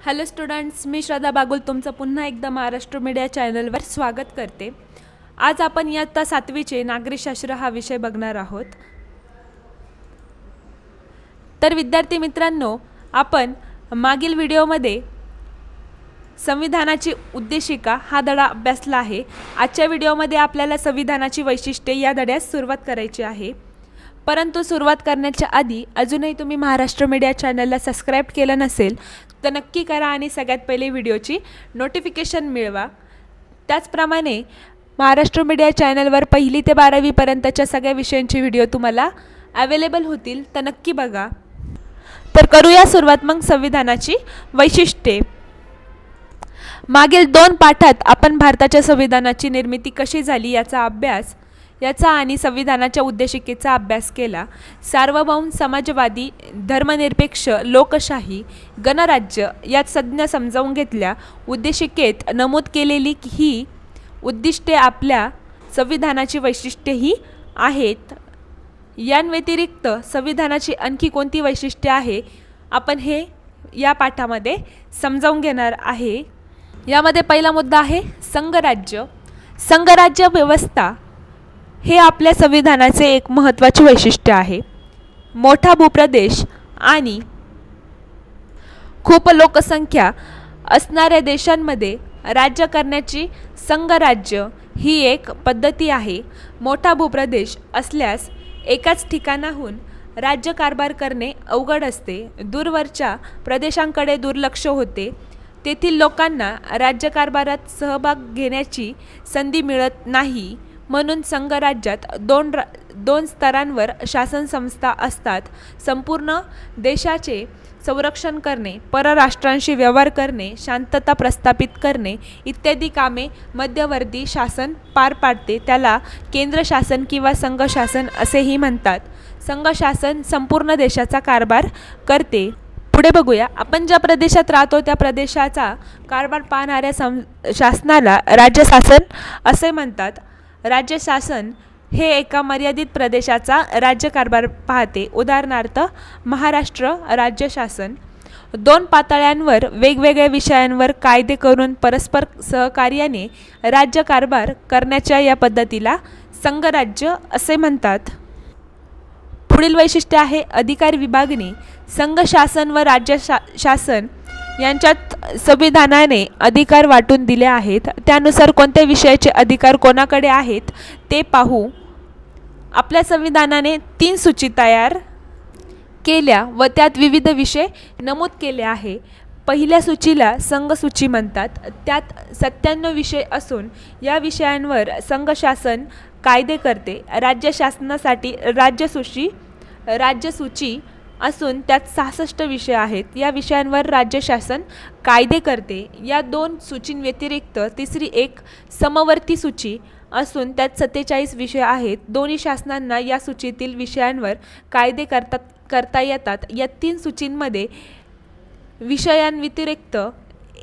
Hello students, मी श्रद्धा बागुल तुमचं पुन्हा एकदा महाराष्ट्र मीडिया चॅनलवर स्वागत करते. आज आपण इयत्ता 7वीचे नागरिकशास्त्र हा विषय बघणार आहोत. तर विद्यार्थी मित्रांनो, आपण मागील व्हिडिओमध्ये संविधानाची उद्देशिका हा धडा अभ्यासला आहे. आजच्या व्हिडिओमध्ये आपल्याला संविधानाची वैशिष्ट्ये या धड्यास सुरुवात करायची आहे. परंतु सुरुवात करण्याच्या आधी अजूनही तुम्ही महाराष्ट्र मीडिया चॅनलला सबस्क्राईब केलं नसेल तर नक्की करा आणि सगळ्यात पहिले व्हिडिओची नोटिफिकेशन मिळवा. त्याचप्रमाणे महाराष्ट्र मीडिया चॅनलवर 1ली ते 12वीपर्यंतच्या सगळ्या विषयांचे व्हिडिओ तुम्हाला अवेलेबल होतील, तर नक्की बघा. तर करूया सुरुवात मग संविधानाची वैशिष्ट्ये. मागील 2 पाठात आपण भारताच्या संविधानाची निर्मिती कशी झाली याचा आणि संविधानाच्या उद्देशिकेचा अभ्यास केला. सार्वभौम, समाजवादी, धर्मनिरपेक्ष, लोकशाही, गणराज्य या संज्ञा समजावून घेतल्या. उद्देशिकेत नमूद केलेली ही उद्दिष्टे आपल्या संविधानाची वैशिष्ट्येही आहेत. यांव्यतिरिक्त संविधानाची आणखी कोणती वैशिष्ट्ये आहे आपण हे या पाठामध्ये समजावून घेणार आहे. यामध्ये पहिला मुद्दा आहे संघराज्य. संघराज्य व्यवस्था हे आपल्या संविधानाचे एक महत्त्वाचे वैशिष्ट्य आहे. मोठा भूप्रदेश आणि खूप लोकसंख्या असणाऱ्या देशांमध्ये राज्य करण्याची संघराज्य ही एक पद्धती आहे. मोठा भूप्रदेश असल्यास एकाच ठिकाणाहून राज्यकारभार करणे अवघड असते. दूरवरच्या प्रदेशांकडे दुर्लक्ष होते. तेथील लोकांना राज्यकारभारात सहभाग घेण्याची संधी मिळत नाही. म्हणून संघराज्यात दोन स्तरांवर शासन संस्था असतात. संपूर्ण देशाचे संरक्षण करणे, परराष्ट्रांशी व्यवहार करणे, शांतता प्रस्थापित करणे इत्यादी कामे मध्यवर्ती शासन पार पाडते. त्याला केंद्र शासन किंवा संघ शासन असेही म्हणतात. संघ शासन संपूर्ण देशाचा कारभार करते. पुढे बघूया. आपण ज्या प्रदेशात राहतो त्या प्रदेशाचा कारभार पाहणाऱ्या शासनाला राज्य शासन असे म्हणतात. राज्य शासन हे एका मर्यादित प्रदेशाचा राज्यकारभार पाहते. उदाहरणार्थ महाराष्ट्र राज्य शासन 2 पातळ्यांवर वेगवेगळ्या विषयांवर कायदे करून परस्पर सहकार्याने राज्यकारभार करण्याच्या या पद्धतीला संघराज्य असे म्हणतात. पुढील वैशिष्ट्य आहे अधिकार विभागणी. संघ शासन व राज्य शासन यांच्यात संविधानाने अधिकार वाटून दिले आहेत. त्यानुसार कोणत्या विषयाचे अधिकार कोणाकडे आहेत ते पाहू. आपल्या संविधानाने 3 सूची तयार केल्या व त्यात विविध विषय नमूद केले आहे. पहिल्या सूचीला संघ सूची म्हणतात. त्यात 97 विषय असून या विषयांवर संघ शासन कायदे करते. राज्य शासनासाठी राज्यसूची असून त्यात 66 विषय आहेत. या विषयांवर राज्य शासन कायदे करते. या 2 सूचींव्यतिरिक्त तिसरी एक समवर्ती सूची असून त्यात 47 विषय आहेत. दोन्ही शासनांना या सूचीतील विषयांवर कायदे करता येतात. या 3 सूचींमध्ये विषयांव्यतिरिक्त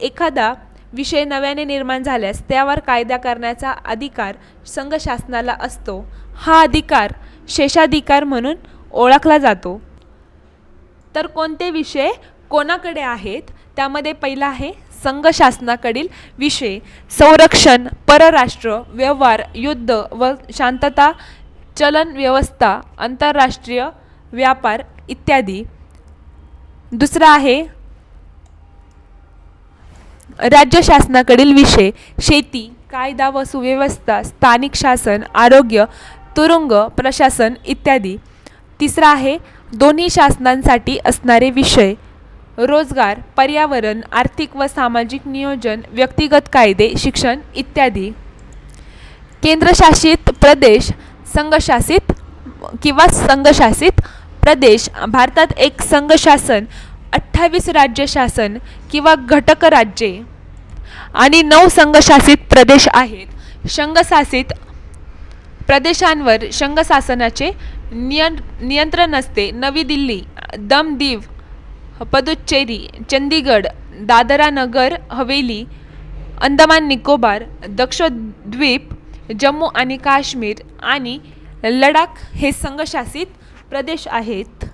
एखादा विषय नव्याने निर्माण झाल्यास त्यावर कायदा करण्याचा अधिकार संघ शासनाला असतो. हा अधिकार शेषाधिकार म्हणून ओळखला जातो. तर कोणते विषय कोणाकडे आहेत त्यामध्ये पहिला आहे संघ शासनाकडील विषय. संरक्षण, परराष्ट्र व्यवहार, युद्ध व शांतता, चलन व्यवस्था, आंतरराष्ट्रीय व्यापार इत्यादी. दुसरा आहे राज्य शासनाकडील विषय. शेती, कायदा व सुव्यवस्था, स्थानिक शासन, आरोग्य, तुरुंग प्रशासन इत्यादी. तिसरा आहे दोन्ही शासनांसाठी असणारे विषय. रोजगार, पर्यावरण, आर्थिक व सामाजिक नियोजन, व्यक्तिगत कायदे, शिक्षण इत्यादी. केंद्रशासित प्रदेश, संघशासित किंवा संघशासित प्रदेश. भारतात एक संघ शासन, 28 राज्य शासन किंवा घटक राज्ये आणि 9 संघशासित प्रदेश आहेत. संघशासित प्रदेशांवर संघ शासनाचे नियंत्रण असते. नवी दिल्ली, दमदीव, पुदुच्चेरी, चंदीगड, दादरा नगर हवेली, अंदमान निकोबार, लक्षद्वीप, जम्मू आणि काश्मीर आणि लडाख हे संघशासित प्रदेश आहेत.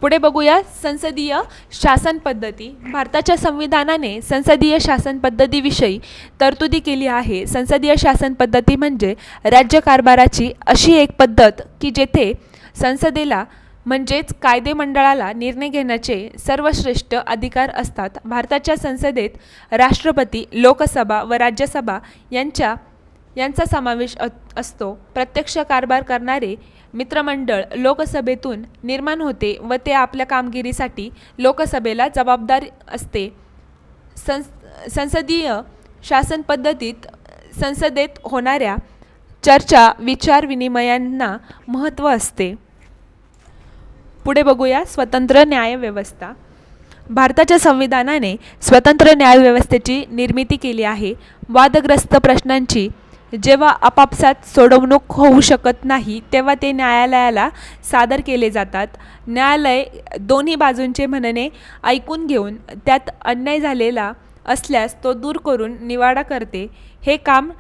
पुढे बघूया संसदीय शासन पद्धती. भारताच्या संविधानाने संसदीय शासन पद्धतीविषयी तरतुदी केली आहे. संसदीय शासन पद्धती म्हणजे राज्यकारभाराची अशी एक पद्धत की जेथे संसदेला म्हणजेच कायदेमंडळाला निर्णय घेण्याचे सर्वश्रेष्ठ अधिकार असतात. भारताच्या संसदेत राष्ट्रपती, लोकसभा व राज्यसभा यांचा समावेश असतो. प्रत्यक्ष कारभार करणारे मित्रमंडळ लोकसभेतून निर्माण होते व ते आपल्या कामगिरीसाठी लोकसभेला जबाबदार असते. संसदीय शासन पद्धतीत संसदेत होणाऱ्या चर्चा, विचार विनिमयांना महत्त्व असते. पुढे बघूया स्वतंत्र न्यायव्यवस्था. भारताच्या संविधानाने स्वतंत्र न्यायव्यवस्थेची निर्मिती केली आहे. वादग्रस्त प्रश्नांची जेव्हा आपापसात सोडवणूक होऊ शकत नाही तेव्हा ते न्यायालयाला सादर केले जातात. न्यायालय दोन्ही बाजूंचे म्हणणे ऐकून घेऊन त्यात अन्याय झालेला असल्यास तो दूर करून निवाडा करते. हे काम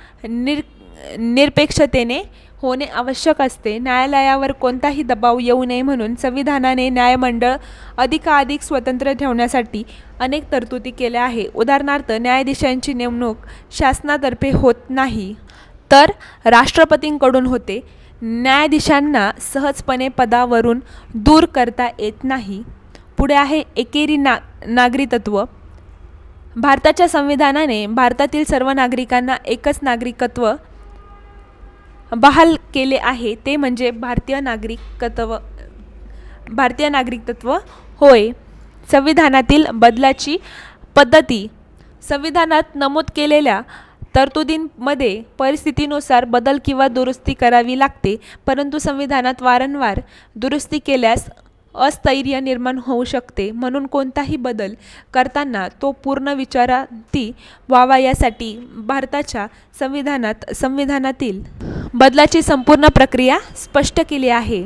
निरपेक्षतेने होणे आवश्यक असते. न्यायालयावर कोणताही दबाव येऊ नये म्हणून संविधानाने न्यायमंडळ अधिकाधिक स्वतंत्र ठेवण्यासाठी अनेक तरतुदी केल्या आहे. उदाहरणार्थ, न्यायाधीशांची नेमणूक शासनातर्फे होत नाही तर राष्ट्रपतींकडून होते. न्यायाधीशांना सहजपणे पदावरून दूर करता येत नाही. पुढे आहे एकेरी नागरिकत्व. भारताच्या संविधानाने भारतातील सर्व नागरिकांना एकच नागरिकत्व बहाल केले आहे, ते म्हणजे भारतीय नागरिकत्व होय. संविधानातील बदलाची पद्धती. संविधानात नमूद केलेल्या तरतुदींमध्ये परिस्थितीनुसार बदल किंवा दुरुस्ती करावी लागते, परंतु संविधानात वारंवार दुरुस्ती केल्यास अस्थैर्य निर्माण होऊ शकते. म्हणून कोणताही बदल करताना तो पूर्ण विचारांती व्हावा यासाठी भारताच्या संविधानातील बदलाची संपूर्ण प्रक्रिया स्पष्ट केली आहे.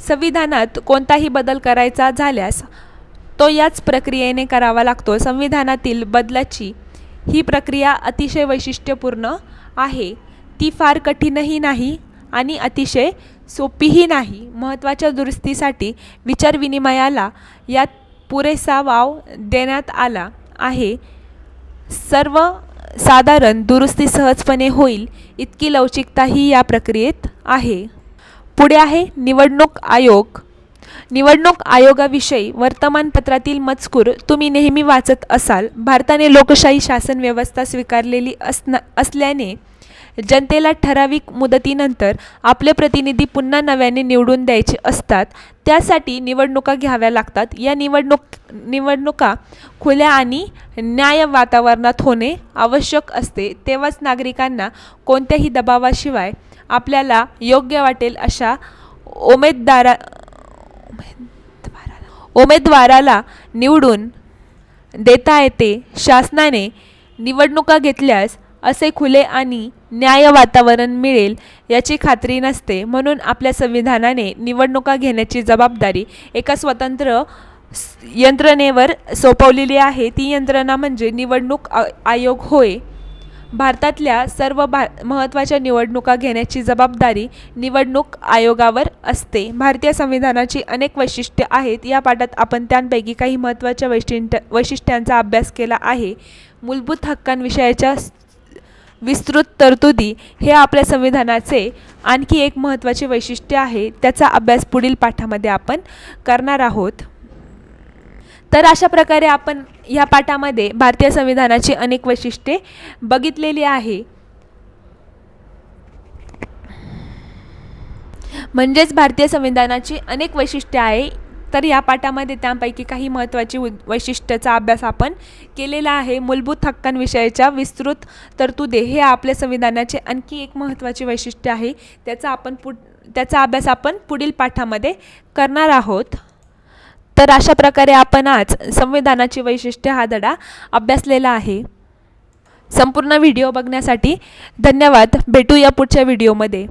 संविधानात कोणताही बदल करायचा झाल्यास तो याच प्रक्रियेने करावा लागतो. संविधानातील बदलाची ही प्रक्रिया अतिशय वैशिष्ट्यपूर्ण आहे. ती फार कठीणही नाही आणि अतिशय सोपीही नाही. महत्त्वाच्या दुरुस्तीसाठी विचारविनिमयाला यात पुरेसा वाव देण्यात आला आहे. सर्वसाधारण दुरुस्ती सहजपणे होईल इतकी लवचिकताही या प्रक्रियेत आहे. पुढे आहे निवडणूक आयोग. निवडणूक आयोगाविषयी वर्तमानपत्रातील मजकूर तुम्ही नेहमी वाचत असाल. भारताने लोकशाही शासन व्यवस्था स्वीकारलेली असल्याने जनतेला ठराविक मुदतीनंतर आपले प्रतिनिधी पुन्हा नव्याने निवडून द्यायचे असतात. त्यासाठी निवडणुका घ्याव्या लागतात. या निवडणुका खुल्या आणि न्याय्य वातावरणात होणे आवश्यक असते. तेव्हाच नागरिकांना कोणत्याही दबावाशिवाय आपल्याला योग्य वाटेल अशा उमेदवाराला निवडून देता येते. शासनाने निवडणुका घेतल्यास असे खुले आणि न्याय्य वातावरण मिळेल याची खात्री नसते. म्हणून आपल्या संविधानाने निवडणुका घेण्याची जबाबदारी एका स्वतंत्र यंत्रणेवर सोपवलेली आहे. ती यंत्रणा म्हणजे निवडणूक आयोग होय. भारतातल्या सर्व महत्त्वाच्या निवडणुका घेण्याची जबाबदारी निवडणूक आयोगावर असते. भारतीय संविधानाची अनेक वैशिष्ट्ये आहेत. या पाठात आपण त्यांपैकी काही महत्त्वाच्या वैशिष्ट्यांचा अभ्यास केला आहे. मूलभूत हक्कांविषयाच्या विस्तृत तरतुदी हे आपल्या संविधानाचे आणखी एक महत्त्वाचे वैशिष्ट्य आहे. त्याचा अभ्यास पुढील पाठामध्ये आपण करणार आहोत. तर अशा प्रकारे आपण ह्या पाठामध्ये भारतीय संविधानाची अनेक वैशिष्ट्ये बघितलेली आहे. म्हणजेच भारतीय संविधानाची अनेक वैशिष्ट्ये आहे. तर या पाठामध्ये त्यापैकी काही महत्त्वाची वैशिष्ट्याचा अभ्यास आपण केलेला आहे. मूलभूत हक्कांविषयीच्या विस्तृत तरतुदी हे आपल्या संविधानाचे आणखी एक महत्त्वाचे वैशिष्ट्य आहे. त्याचा अभ्यास आपण पुढील पाठामध्ये करणार आहोत. तर अशा प्रकारे आपण आज संविधानाची वैशिष्ट्ये हा धडा अभ्यासलेला आहे. संपूर्ण व्हिडिओ बघण्यासाठी धन्यवाद. भेटूया पुढच्या व्हिडिओमध्ये.